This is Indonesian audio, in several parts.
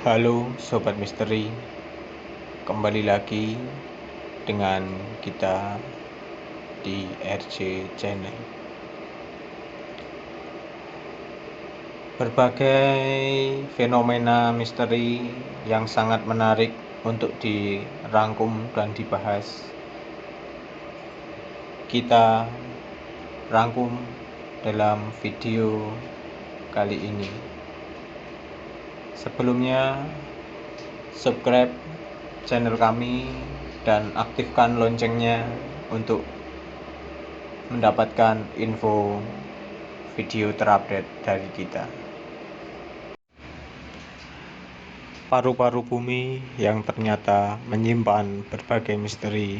Halo Sobat Misteri, kembali lagi dengan kita di RJ Channel. Berbagai fenomena misteri yang sangat menarik untuk dirangkum dan dibahas, kita rangkum dalam video kali ini. Sebelumnya, subscribe channel kami dan aktifkan loncengnya untuk mendapatkan info video terupdate dari kita. Paru-paru bumi yang ternyata menyimpan berbagai misteri.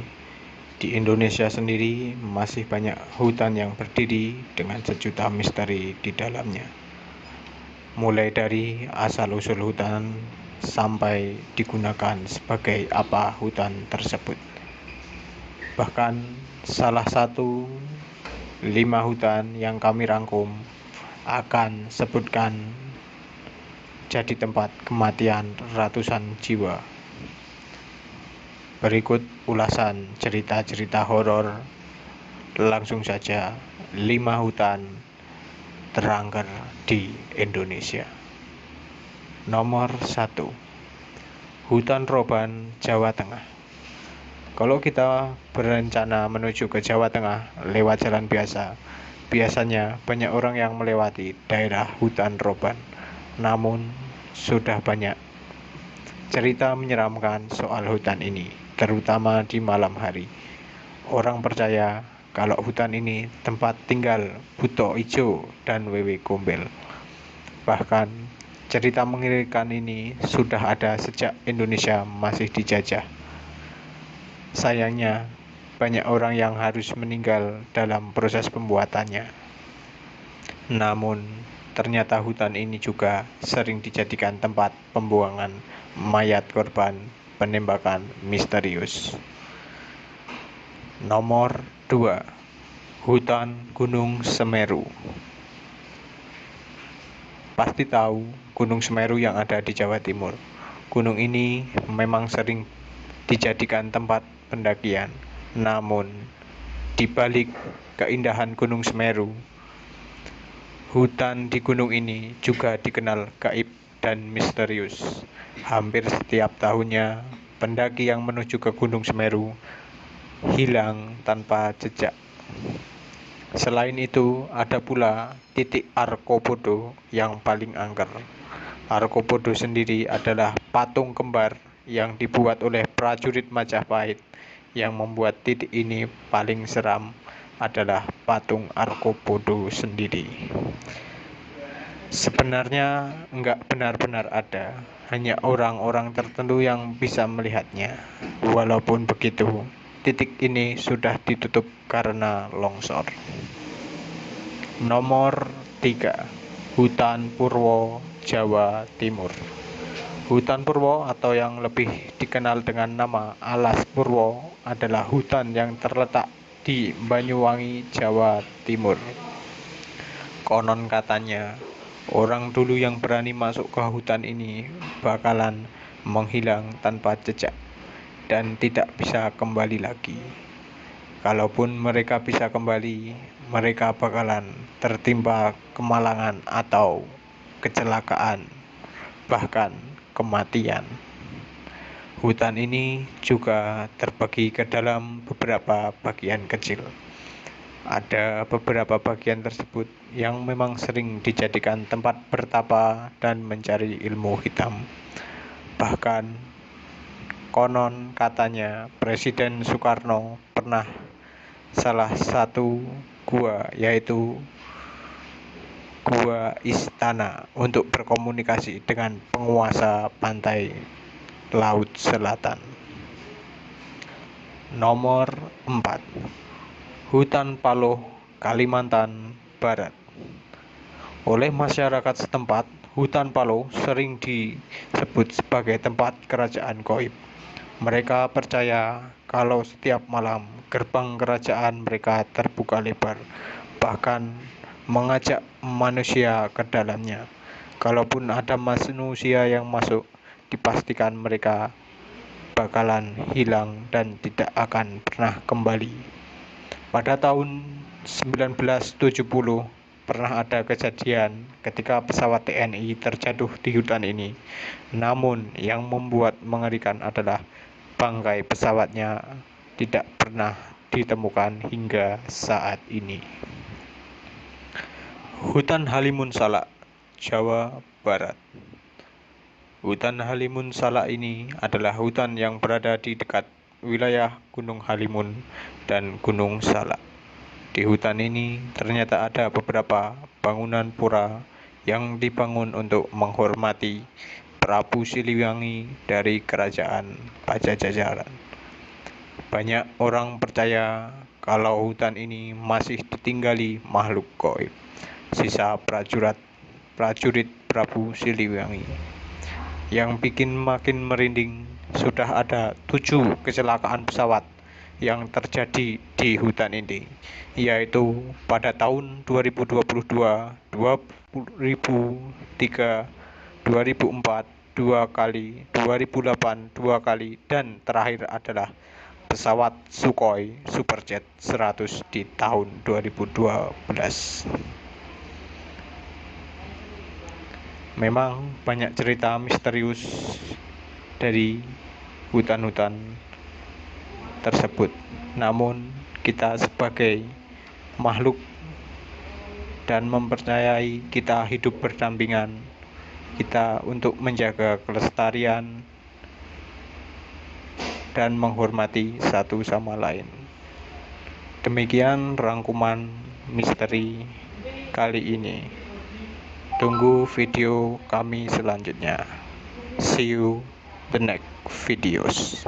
Di Indonesia sendiri masih banyak hutan yang berdiri dengan sejuta misteri di dalamnya. Mulai dari asal-usul hutan sampai digunakan sebagai apa hutan tersebut. Bahkan salah satu 5 hutan yang kami rangkum akan sebutkan jadi tempat kematian ratusan jiwa. Berikut ulasan cerita-cerita horor. Langsung saja, 5 hutan terangker di Indonesia. Nomor 1, Hutan Roban, Jawa Tengah. Kalau kita berencana menuju ke Jawa Tengah lewat jalan biasa, biasanya banyak orang yang melewati daerah hutan Roban. Namun sudah banyak cerita menyeramkan soal hutan ini, terutama di malam hari. Orang percaya kalau hutan ini tempat tinggal buto ijo dan wewe gombel. Bahkan cerita mengerikan ini sudah ada sejak Indonesia masih dijajah. Sayangnya banyak orang yang harus meninggal dalam proses pembuatannya. Namun ternyata hutan ini juga sering dijadikan tempat pembuangan mayat korban penembakan misterius. Nomor 2, Hutan Gunung Semeru. Pasti tahu Gunung Semeru yang ada di Jawa Timur. Gunung ini memang sering dijadikan tempat pendakian. Namun di balik keindahan Gunung Semeru, hutan di gunung ini juga dikenal gaib dan misterius. Hampir setiap tahunnya, pendaki yang menuju ke Gunung Semeru hilang tanpa jejak. Selain itu, ada pula titik Arkopodo yang paling angker. Arkopodo sendiri adalah patung kembar yang dibuat oleh prajurit Majapahit. Yang membuat titik ini paling seram adalah patung Arkopodo sendiri. Sebenarnya enggak benar-benar ada, hanya orang-orang tertentu yang bisa melihatnya. Walaupun begitu, titik ini sudah ditutup karena longsor. Nomor 3, Hutan Purwo, Jawa Timur. Hutan Purwo atau yang lebih dikenal dengan nama Alas Purwo adalah hutan yang terletak di Banyuwangi, Jawa Timur. Konon katanya, orang dulu yang berani masuk ke hutan ini bakalan menghilang tanpa jejak dan tidak bisa kembali lagi. Kalaupun mereka bisa kembali, mereka bakalan tertimpa kemalangan atau kecelakaan, bahkan kematian. Hutan ini juga terbagi ke dalam beberapa bagian kecil. Ada beberapa bagian tersebut yang memang sering dijadikan tempat bertapa dan mencari ilmu hitam. Bahkan konon katanya Presiden Soekarno pernah salah satu gua, yaitu Gua Istana, untuk berkomunikasi dengan penguasa pantai Laut Selatan. Nomor 4, Hutan Paloh, Kalimantan Barat. Oleh masyarakat setempat, hutan Paloh sering disebut sebagai tempat kerajaan gaib. Mereka percaya kalau setiap malam gerbang kerajaan mereka terbuka lebar, bahkan mengajak manusia ke dalamnya. Kalaupun ada manusia yang masuk, dipastikan mereka bakalan hilang dan tidak akan pernah kembali. Pada tahun 1970 pernah ada kejadian ketika pesawat TNI terjatuh di hutan ini. Namun yang membuat mengerikan adalah bangkai pesawatnya tidak pernah ditemukan hingga saat ini. Hutan Halimun Salak, Jawa Barat. Hutan Halimun Salak ini adalah hutan yang berada di dekat wilayah Gunung Halimun dan Gunung Salak. Di hutan ini ternyata ada beberapa bangunan pura yang dibangun untuk menghormati Prabu Siliwangi dari Kerajaan Pajajaran. Banyak orang percaya kalau hutan ini masih ditinggali makhluk gaib, sisa prajurit Prabu Siliwangi. Yang bikin makin merinding, sudah ada 7 kecelakaan pesawat yang terjadi di hutan ini, yaitu pada tahun 2022, 2003, 2004 2 kali, 2008 2 kali, dan terakhir adalah pesawat Sukhoi Superjet 100 di tahun 2012. Memang banyak cerita misterius dari hutan-hutan tersebut. Namun kita sebagai makhluk dan mempercayai kita hidup berdampingan, kita untuk menjaga kelestarian dan menghormati satu sama lain. Demikian rangkuman misteri kali ini. Tunggu video kami selanjutnya. See you the next videos.